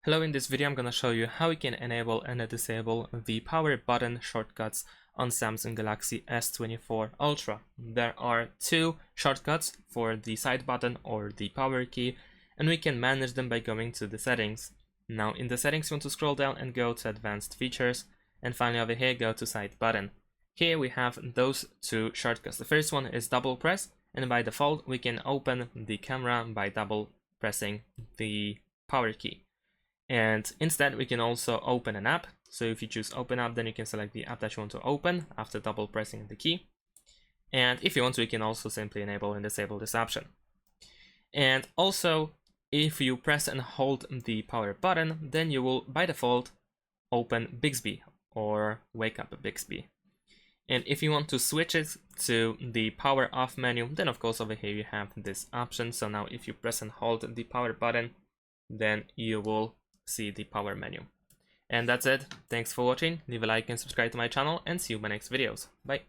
Hello, in this video I'm gonna show you how you can enable and disable the power button shortcuts on Samsung Galaxy S24 Ultra. There are two shortcuts for the side button or the power key, and we can manage them by going to the settings. Now in the settings you want to scroll down and go to advanced features, and finally over here go to side button. Here we have those two shortcuts. The first one is double press, and by default we can open the camera by double pressing the power key. And instead we can also open an app. So if you choose open app, then you can select the app that you want to open after double pressing the key. And if you want to, you can also simply enable and disable this option. And also, if you press and hold the power button, then you will by default open Bixby or wake up Bixby. And if you want to switch it to the power off menu, then of course over here you have this option. So now if you press and hold the power button, then you will see the power menu. And that's it. Thanks for watching. Leave a like and subscribe to my channel, and see you in my next videos. Bye.